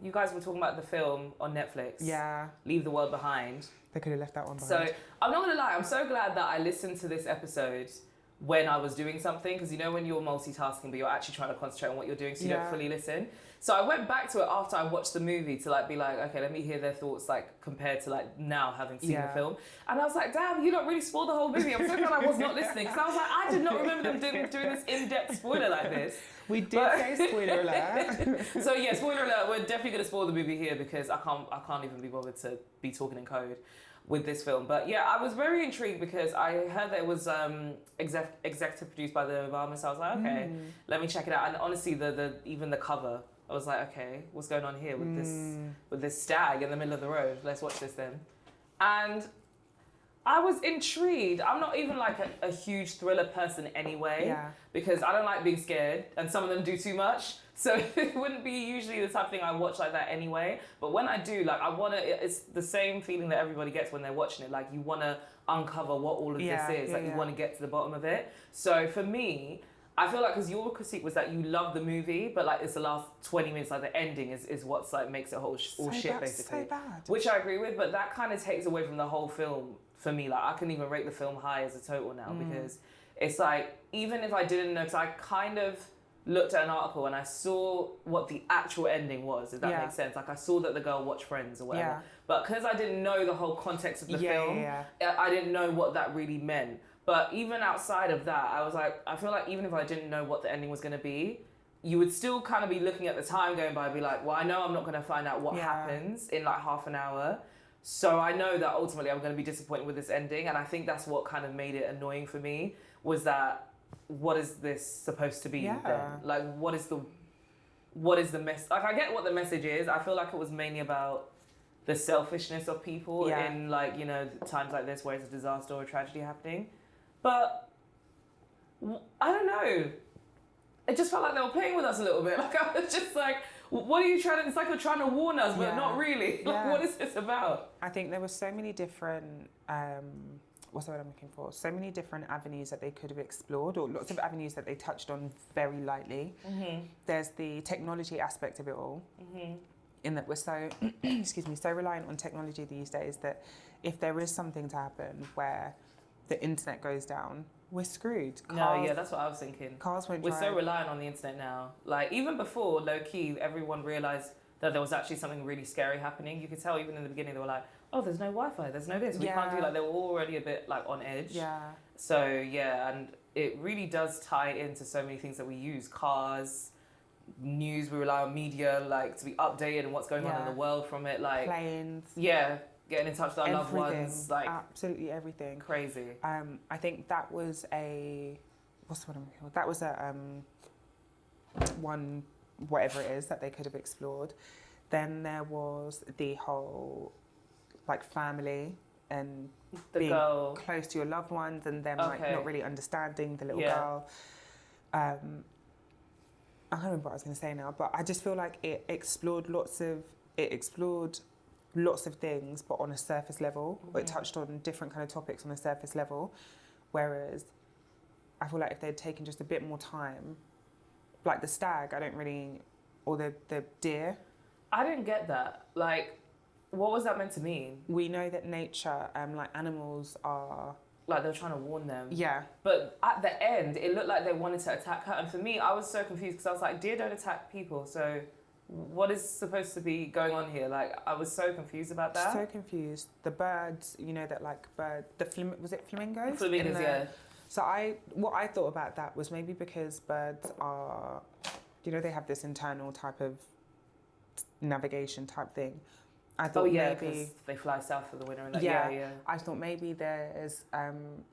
you guys were talking about the film on Netflix. Yeah. Leave the World Behind. They could have left that one behind. So I'm not gonna lie, I'm so glad that I listened to this episode when I was doing something, because you know when you're multitasking but you're actually trying to concentrate on what you're doing, so you don't fully listen. So I went back to it after I watched the movie to like be like, okay, let me hear their thoughts like compared to like now having seen the film. And I was like, damn, you don't really spoil the whole movie. I'm so glad I was not listening, because I was like, I did not remember them doing this in-depth spoiler like this. We did say spoiler alert. So yeah, spoiler alert, we're definitely gonna spoil the movie here because I can't even be bothered to be talking in code with this film. But yeah, I was very intrigued because I heard that it was executive produced by the Obamas. So I was like, okay, let me check it out. And honestly, the even the cover, I was like, okay, what's going on here with this stag in the middle of the road? Let's watch this then. And I was intrigued. I'm not even like a huge thriller person anyway, because I don't like being scared, and some of them do too much. So it wouldn't be usually the type of thing I watch like that anyway. But when I do, like it's the same feeling that everybody gets when they're watching it. Like you want to uncover what all of this is. You want to get to the bottom of it. So for me, I feel like, because your critique was that you love the movie, but like it's the last 20 minutes, like the ending is what's like makes it all shit basically. So bad. Which I agree with, but that kind of takes away from the whole film for me. Like I can even rate the film high as a total now, because it's like, even if I didn't know, because I kind of looked at an article and I saw what the actual ending was, if that makes sense. Like I saw that the girl watched Friends or whatever, but because I didn't know the whole context of the film, I didn't know what that really meant. But even outside of that, I was like, I feel like even if I didn't know what the ending was going to be, you would still kind of be looking at the time going by, be like, well, I know I'm not going to find out what happens in like half an hour. So I know that ultimately I'm going to be disappointed with this ending. And I think that's what kind of made it annoying for me, was that, what is this supposed to be then? Like, what is the mess? Like, I get what the message is. I feel like it was mainly about the selfishness of people in like, you know, times like this where it's a disaster or a tragedy happening. But I don't know. It just felt like they were playing with us a little bit. Like I was just like, what are you trying to, it's like you're trying to warn us, but not really. Like, what is this about? I think there were so many different, what's the word I'm looking for? So many different avenues that they could have explored, or lots of avenues that they touched on very lightly. There's the technology aspect of it all, in that we're so, excuse me, so reliant on technology these days that if there is something to happen where the internet goes down, we're screwed. Cars, that's what I was thinking. Cars won't We're drive. so reliant on the internet now. Like, even before, low-key, everyone realised that there was actually something really scary happening. You could tell even in the beginning, they were like, oh, there's no Wi-Fi, there's no this, we can't do, like, they were already a bit, like, on edge. So, and it really does tie into so many things that we use. Cars, news, we rely on media, like, to be updated and what's going on in the world from it. Like, planes. Getting in touch with our loved ones, like absolutely everything. Crazy. I think that was what's the word I'm looking for? That was one, whatever it is that they could have explored. Then there was the whole like family and being close to your loved ones, and them like not really understanding the little girl. I can't remember what I was going to say now, but I just feel like it explored lots of things, but on a surface level. Or it touched on different kind of topics on a surface level, whereas I feel like if they'd taken just a bit more time, like the stag, or the deer. I didn't get that. Like, what was that meant to mean? We know that nature, like animals are... Like they were trying to warn them. Yeah. But at the end, it looked like they wanted to attack her. And for me, I was so confused because I was like, deer don't attack people, so... What is supposed to be going on here? Like, I was so confused about that. So confused. The birds, you know, that like was it flamingos? Flamingos, yeah. So what I thought about that was maybe because birds are, you know, they have this internal type of navigation type thing. I thought because they fly south for the winter. And that, I thought maybe there's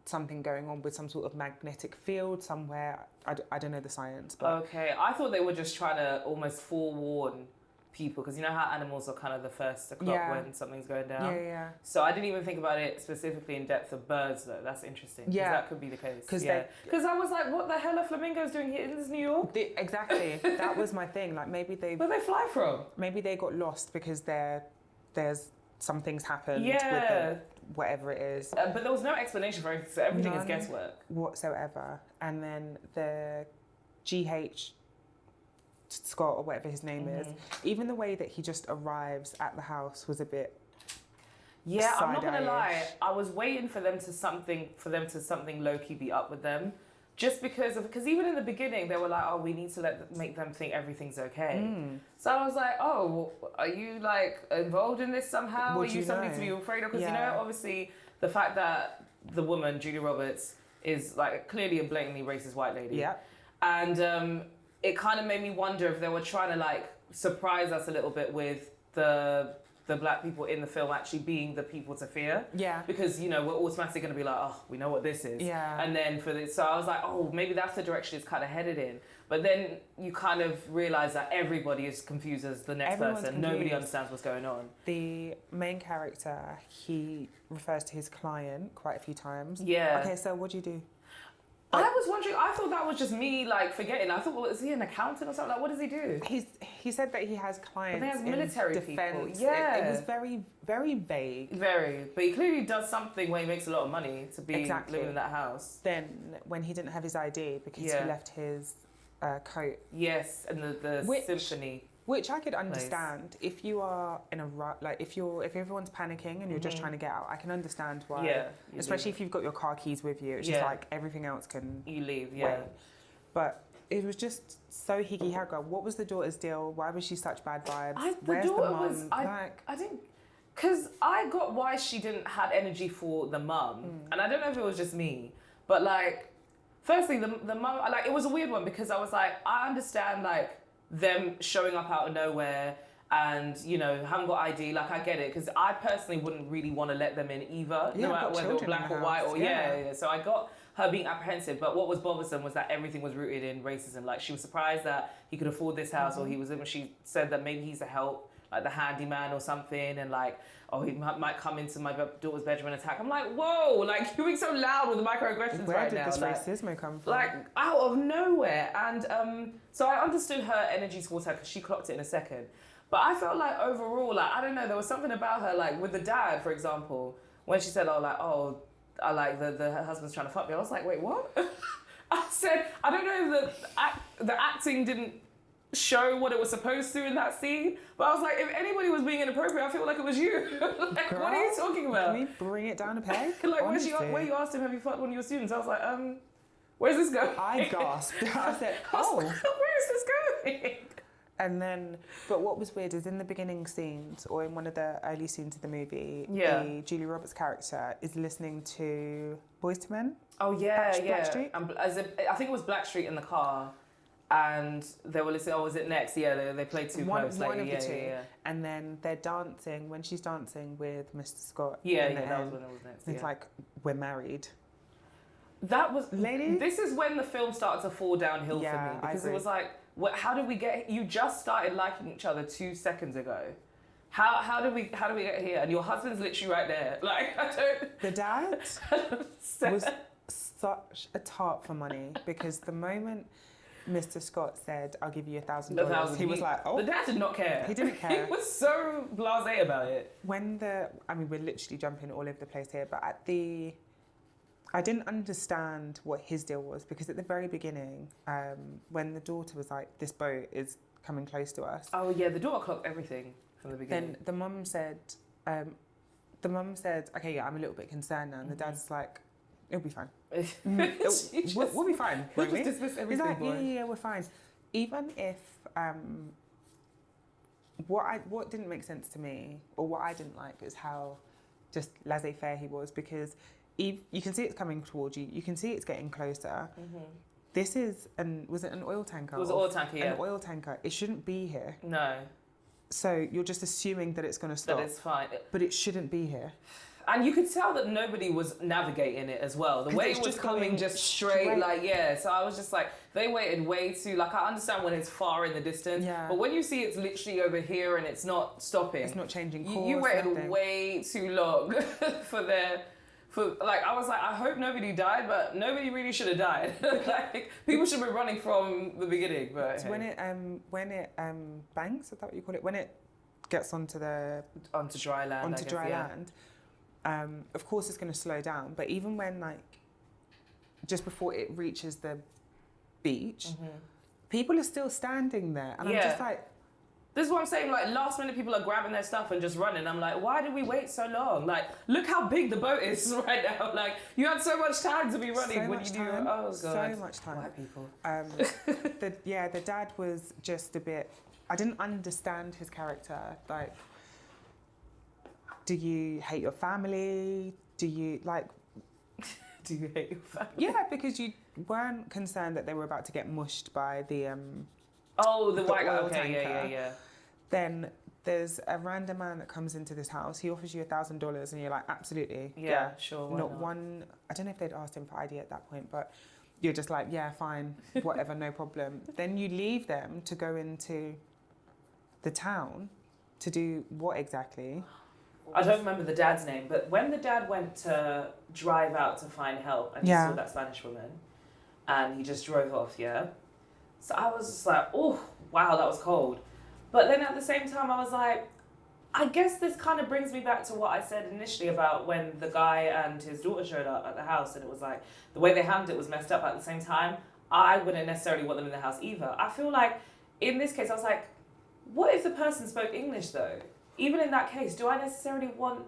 something going on with some sort of magnetic field somewhere. I don't know the science, but... Okay, I thought they were just trying to almost forewarn people, because you know how animals are kind of the first to clock when something's going down? Yeah. So I didn't even think about it specifically in depth of birds, though. That's interesting. Yeah. That could be the case. Because I was like, what the hell are flamingos doing here in New York? Exactly. That was my thing. Like, maybe they... Where they fly from? Maybe they got lost because there's some things happened with them, whatever it is. But there was no explanation for it, so everything is guesswork. Whatsoever. And then the GH2 Scott or whatever his name is, even the way that he just arrives at the house was a bit. Yeah, I'm not gonna lie. I was waiting for them to something low key be up with them, just because even in the beginning they were like, oh, we need to make them think everything's okay. So I was like, oh, are you like involved in this somehow? Are you something to be afraid of? Because you know, obviously the fact that the woman Julia Roberts is like clearly a blatantly racist white lady. Yeah, and it kind of made me wonder if they were trying to like surprise us a little bit with the black people in the film actually being the people to fear. Yeah. Because, you know, we're automatically going to be like, oh, we know what this is. Yeah. And then so I was like, oh, maybe that's the direction it's kind of headed in. But then you kind of realise that everybody is confused as the next person. Confused. Nobody understands what's going on. The main character, he refers to his client quite a few times. Yeah. Okay, so what do you do? I was wondering, I thought that was just me like forgetting. I thought, well, is he an accountant or something? Like, what does he do? He said that he has clients But they have military in defense. people. Yeah. It was very, very vague. Very. But he clearly does something where he makes a lot of money to be living in that house. Then when he didn't have his ID because he left his coat. Yes, and the symphony. Which I could understand if you are in a like if everyone's panicking and you're just trying to get out. I can understand why. Yeah. Especially if you've got your car keys with you. It's just like everything else can. You leave. Yeah. Wait. But it was just so higgy hagga. What was the daughter's deal? Why was she such bad vibes? Where's the mum? I think because I got why she didn't have energy for the mum, and I don't know if it was just me, but like, firstly the mum, like it was a weird one because I was like, I understand like them showing up out of nowhere and, you know, haven't got ID, like I get it, because I personally wouldn't really want to let them in either, no matter whether they were black or white or so I got her being apprehensive, but what was bothersome was that everything was rooted in racism. Like she was surprised that he could afford this house or she said that maybe he's a help, like the handyman or something, and like, oh, he might come into my daughter's bedroom and attack. I'm like, whoa, like you're being so loud with the microaggressions Where right did now. this like, racism come from? Like out of nowhere. And so I understood her energy towards her because she clocked it in a second. But I felt like overall, like, I don't know, there was something about her, like with the dad, for example, when she said, oh, I like her husband's trying to fuck me. I was like, wait, what? I said, I don't know if the acting didn't show what it was supposed to in that scene, but I was like, if anybody was being inappropriate, I feel like it was you. Like, girl, what are you talking about? Can we bring it down a peg? Like, where you asked him, have you fucked one of your students? I was like, where's this going? I gasped. I said, oh. Where is this going? And then, but what was weird is in the beginning scenes, or in one of the early scenes of the movie, the Julia Roberts character is listening to Boys to Men. Oh, yeah, Blackstreet? I think it was Blackstreet in the car. And they were listening, was it Next? Yeah, they played two one close. One of the two. Yeah. And then they're dancing, when she's dancing with Mr. Scott. Yeah, that was when it was Next. It's like, we're married. That was... Ladies? This is when the film started to fall downhill for me. Because it was like, how did we get... You just started liking each other 2 seconds ago. How did we get here? And your husband's literally right there. Like, I don't... The dad was such a tart for money because the moment Mr. Scott said, I'll give you $1,000, he was like, oh. The dad did not care. He didn't care. He was so blasé about it. We're literally jumping all over the place here, but I didn't understand what his deal was because at the very beginning, when the daughter was like, this boat is coming close to us. Oh yeah, the daughter clocked everything from the beginning. Then the mum said, okay, yeah, I'm a little bit concerned now. And the dad's like, it'll be fine. We'll be fine. We'll just dismiss everything. He's like, yeah, we're fine. Even if what didn't make sense to me, or what I didn't like, is how just laissez-faire he was, because you can see it's coming towards you. You can see it's getting closer. Mm-hmm. This is was it an oil tanker? It was an oil tanker, yeah. An oil tanker. It shouldn't be here. No. So you're just assuming that it's going to stop. That it's fine. But it shouldn't be here. And you could tell that nobody was navigating it as well. The way it was coming just straight, like, yeah. So I was just like, they waited way too, like, I understand when it's far in the distance. Yeah. But when you see it's literally over here and it's not stopping. It's not changing course. You waited way too long I was like, I hope nobody died, but nobody really should have died. Like, people should have been running from the beginning. But so when it bangs, is that what you call it? When it gets onto dry land. Of course it's going to slow down, but even when, like, just before it reaches the beach, people are still standing there, and I'm just like, this is what I'm saying. Like, last minute, people are grabbing their stuff and just running. I'm like, why did we wait so long? Like, look how big the boat is right now. Like, you had so much time to be running so when much you time. knew. Oh god, so much time. White people. The dad was just a bit. I didn't understand his character. Like, do you hate your family? Do you like? Do you hate your family? Yeah, because you weren't concerned that they were about to get mushed by the the white guy. oil Okay, tanker. yeah. Then there's a random man that comes into this house. He offers you $1,000, and you're like, absolutely, Yeah, sure. Why Not not one. I don't know if they'd asked him for ID at that point, but you're just like, yeah, fine, whatever, no problem. Then you leave them to go into the town to do what exactly? I don't remember the dad's name, but when the dad went to drive out to find help and he saw that Spanish woman and he just drove off, so I was just like, oh, wow, that was cold. But then at the same time, I was like, I guess this kind of brings me back to what I said initially about when the guy and his daughter showed up at the house, and it was like, the way they handled it was messed up. At the same time, I wouldn't necessarily want them in the house either. I feel like, in this case, I was like, what if the person spoke English though? Even in that case, do I necessarily want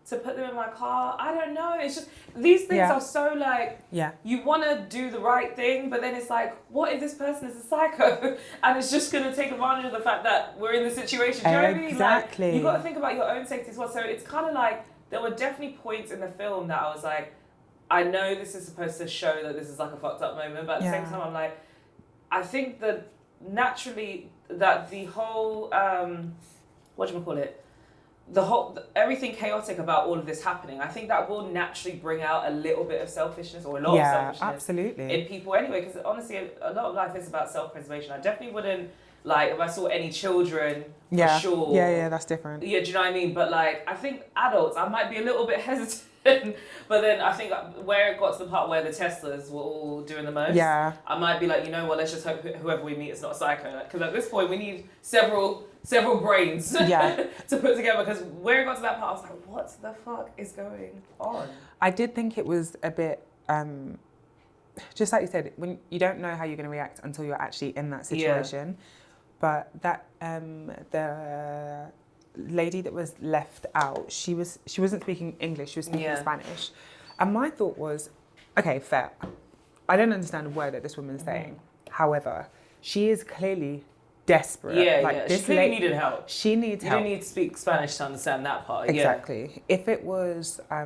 to put them in my car? I don't know. It's just, these things are so like, you want to do the right thing, but then it's like, what if this person is a psycho and it's just going to take advantage of the fact that we're in this situation? Do you know what I mean? Exactly. Like, you got to think about your own safety as well. So it's kind of like, there were definitely points in the film that I was like, I know this is supposed to show that this is like a fucked up moment, but at the same time, I'm like, I think that naturally that the whole, everything chaotic about all of this happening, I think that will naturally bring out a little bit of selfishness or a lot of selfishness absolutely. in people anyway, because honestly, a lot of life is about self-preservation. I definitely wouldn't, like, if I saw any children, for sure. Yeah, that's different. Yeah, do you know what I mean? But like, I think adults, I might be a little bit hesitant. But then I think where it got to the part where the Teslas were all doing the most, I might be like, you know what, let's just hope whoever we meet is not a psycho. Because at this point, we need several brains to put together. Because where it got to that part, I was like, what the fuck is going on? I did think it was a bit, just like you said, when you don't know how you're going to react until you're actually in that situation. But that the lady that was left out, she wasn't speaking English, she was speaking Spanish. And my thought was, okay, fair. I don't understand a word that this woman's saying. However, she is clearly desperate. She clearly needed help. She needs help. You don't need to speak Spanish to understand that part. Exactly. If it was, I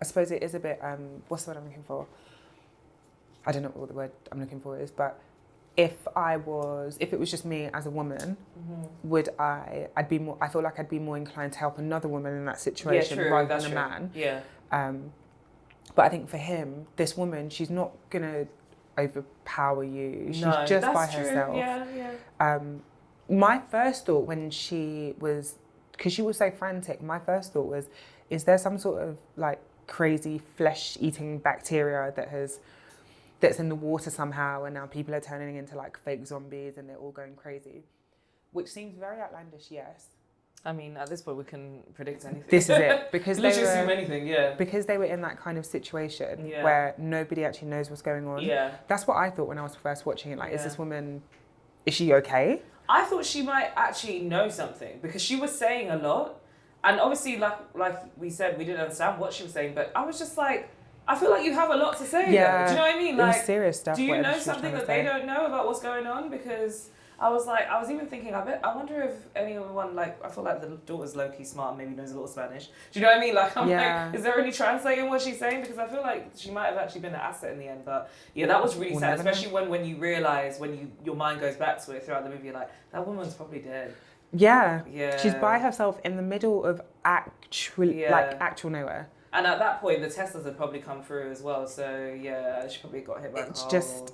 suppose it is a bit, what's the word I'm looking for? I don't know what the word I'm looking for is, but if it was just me as a woman, I feel like I'd be more inclined to help another woman in that situation rather than a man. But I think for him, this woman, she's not gonna overpower you. She's just by herself. My first thought when she was, because she was so frantic, my first thought was, is there some sort of like crazy flesh-eating bacteria that's in the water somehow, and now people are turning into like fake zombies and they're all going crazy, which seems very outlandish. Yes, I mean, at this point we can predict anything. This is it, because they literally assume anything. Because they were in that kind of situation where nobody actually knows what's going on. That's what I thought when I was first watching it. Like, is this woman, is she okay? I thought she might actually know something, because she was saying a lot, and obviously, like we said, we didn't understand what she was saying, but I was just like, I feel like you have a lot to say. Yeah. Do you know what I mean? Like, it was serious stuff. Do you know something that they don't know about what's going on? Because I was even thinking, I wonder if anyone, like, I feel like the daughter's low-key smart, maybe knows a little Spanish. Do you know what I mean? Like, I'm like, is there any translating what she's saying? Because I feel like she might have actually been an asset in the end. But yeah, that was really sad, especially when you realise, your mind goes back to it throughout the movie, you're like, that woman's probably dead. Yeah. She's by herself in the middle of actual nowhere. And at that point, the Teslas had probably come through as well. So yeah, she probably got hit by a car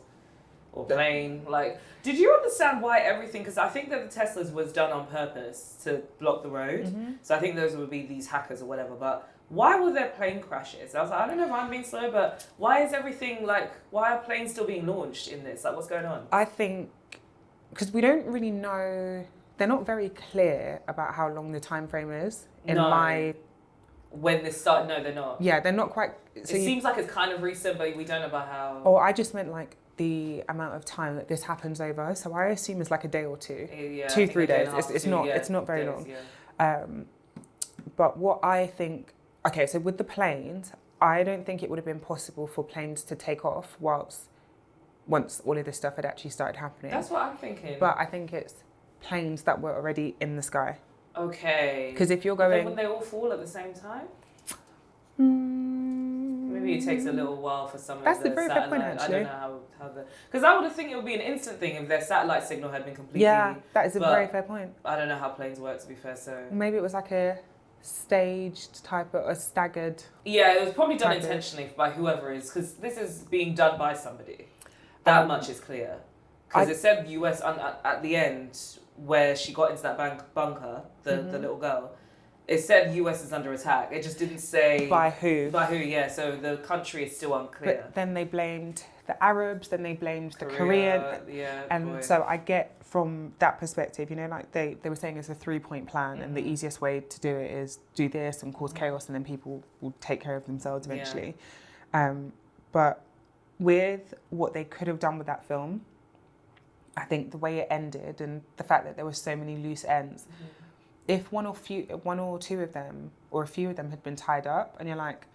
or plane. Like, did you understand why everything? Because I think that the Teslas was done on purpose to block the road. So I think those would be these hackers or whatever. But why were there plane crashes? I was like, I don't know if I'm being slow, but why is everything like? Why are planes still being launched in this? Like, what's going on? I think because we don't really know. They're not very clear about how long the time frame is. When this started, no, they're not. Yeah, they're not quite. So it seems like it's kind of recent, but we don't know about how. Oh, I just meant like the amount of time that this happens over. So I assume it's like a day or two, Yeah, 2-3 days. It's it's not very days, long. Yeah. But what I think, okay, so with the planes, I don't think it would have been possible for planes to take off once all of this stuff had actually started happening. That's what I'm thinking. But I think it's planes that were already in the sky. Okay. Because if you're Then going... wouldn't they all fall at the same time? Maybe it takes a little while for some of the satellite. That's a very fair point, actually. I don't know how the... Because I would have think it would be an instant thing if their satellite signal had been completely... Yeah, that is a very fair point. I don't know how planes work, to be fair, so... Maybe it was like a staged type of... a staggered... Yeah, it was probably done intentionally by whoever is, because this is being done by somebody. That much is clear. Because it said US at the end, where she got into that bunker, the little girl, it said US is under attack. It just didn't say... By who? By who, yeah. So the country is still unclear. But then they blamed the Arabs, then they blamed the Korean. Yeah, and so I get from that perspective, you know, like they were saying it's a 3-point plan and the easiest way to do it is do this and cause chaos and then people will take care of themselves eventually. Yeah. But with what they could have done with that film, I think the way it ended and the fact that there were so many loose ends, if one or two of them or a few of them had been tied up and you're like,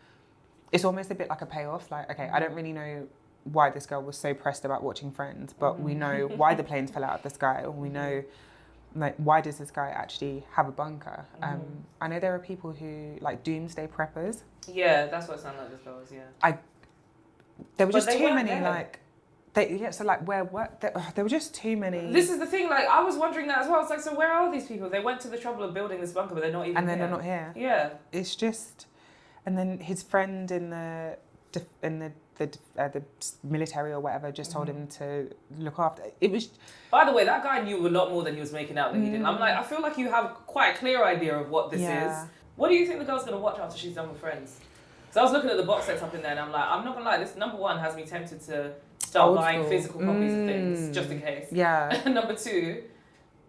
it's almost a bit like a payoff. Like, okay, I don't really know why this girl was so pressed about watching Friends, but we know why the planes fell out of the sky, or we know, like, why does this guy actually have a bunker? I know there are people who, like, doomsday preppers. Yeah, that's what it sounded like this girl was, yeah. There were just too many, like... there were just too many... This is the thing, like, I was wondering that as well. It's like, so where are these people? They went to the trouble of building this bunker, but they're not even here. And then they're not here. Yeah. It's just... And then his friend in the military or whatever just told him to look after... It was... By the way, that guy knew a lot more than he was making out that he didn't. I'm like, I feel like you have quite a clear idea of what this is. What do you think the girl's going to watch after she's done with Friends? So I was looking at the box sets up in there and I'm like, I'm not going to lie, this number one has me tempted to start buying physical copies of things, just in case. Yeah. Number two,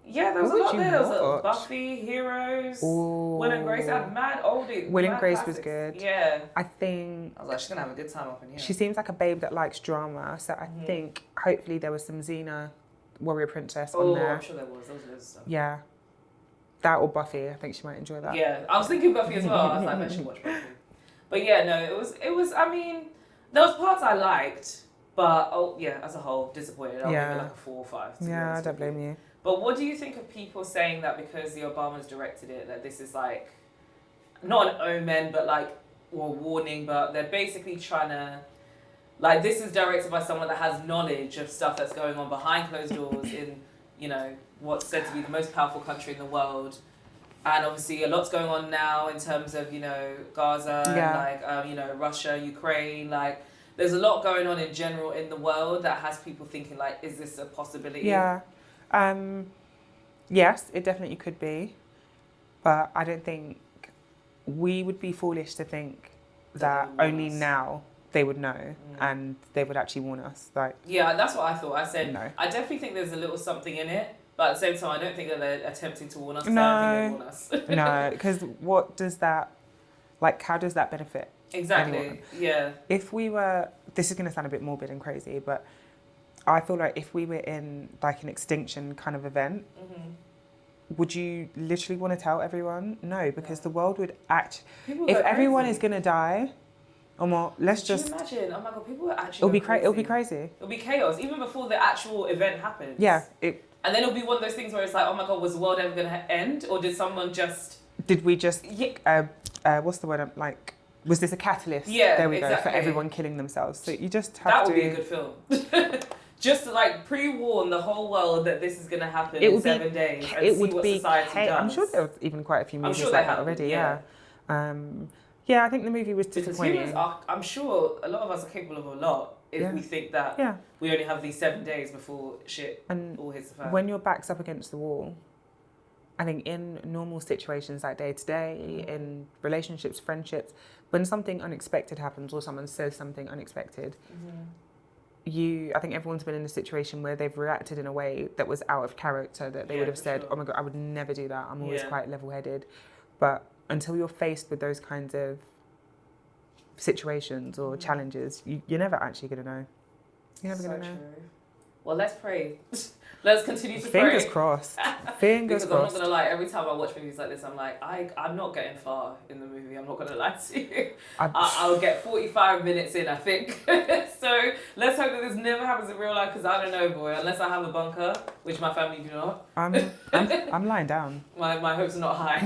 yeah, there was a lot there. There was Buffy, Heroes, Will and Grace. I had mad oldie. Will and Grace was good. Yeah. I think... I was like, she's going to have a good time up in here. She seems like a babe that likes drama, so I think hopefully there was some Xena, Warrior Princess on there. Oh, I'm sure there was. There was loads of stuff. Yeah. That or Buffy, I think she might enjoy that. Yeah, I was thinking Buffy as well. I was like, I should watch Buffy. But yeah, no, it was, I mean, there was parts I liked, but, as a whole, disappointed. I'll give it like a 4 or 5. Yeah, I don't blame you. But what do you think of people saying that because the Obamas directed it, that this is like, not an omen, but like, or warning, but they're basically trying to, like, this is directed by someone that has knowledge of stuff that's going on behind closed doors in, you know, what's said to be the most powerful country in the world. And obviously a lot's going on now in terms of, you know, Gaza, Russia, Ukraine, like, there's a lot going on in general in the world that has people thinking, like, is this a possibility? Yeah. Yes, it definitely could be. But I don't think we would be foolish to think that only now they would know and they would actually warn us. Like, yeah, that's what I thought. I said, no. I definitely think there's a little something in it. But at the same time, I don't think that they're attempting to warn us. No. I don't think they warn us. No, because what does that, like, how does that benefit Exactly, anyone? Yeah. If we were, this is going to sound a bit morbid and crazy, but I feel like if we were in, like, an extinction kind of event, would you literally want to tell everyone? No, because the world would act... If everyone is going to die, let's just... Can you imagine? Oh my God, people would actually It'll be crazy. It'll be chaos, even before the actual event happens. Yeah, and then it'll be one of those things where it's like, oh my God, was the world ever going to end? Or did someone just... Did we just... what's the word? Like, was this a catalyst? Yeah, there we go, exactly. for everyone killing themselves. So you just have That would be a good film. Just to, like, pre-warn the whole world that this is going to happen in 7 days and see what society does. I'm sure there were even quite a few movies like that already, yeah. I think the movie was disappointing. Because I'm sure a lot of us are capable of a lot if we think that we only have these 7 days before shit all hits the fan. When your back's up against the wall, I think in normal situations like day to day, in relationships, friendships, when something unexpected happens or someone says something unexpected, I think everyone's been in a situation where they've reacted in a way that was out of character, that they would have said, oh my God, I would never do that. I'm always quite level-headed. But until you're faced with those kinds of situations or challenges, you're never actually going to know. You're never So gonna know. true. Well, let's pray. Let's continue to Fingers pray. crossed. Fingers Because I'm not crossed. gonna lie, every time I watch movies like this, I'm like, I'm not getting far in the movie. I'm not gonna lie to you. I'll get 45 minutes in, I think. So let's hope that this never happens in real life. Because I don't know, boy. Unless I have a bunker, which my family do not. I'm lying down. My hopes are not high.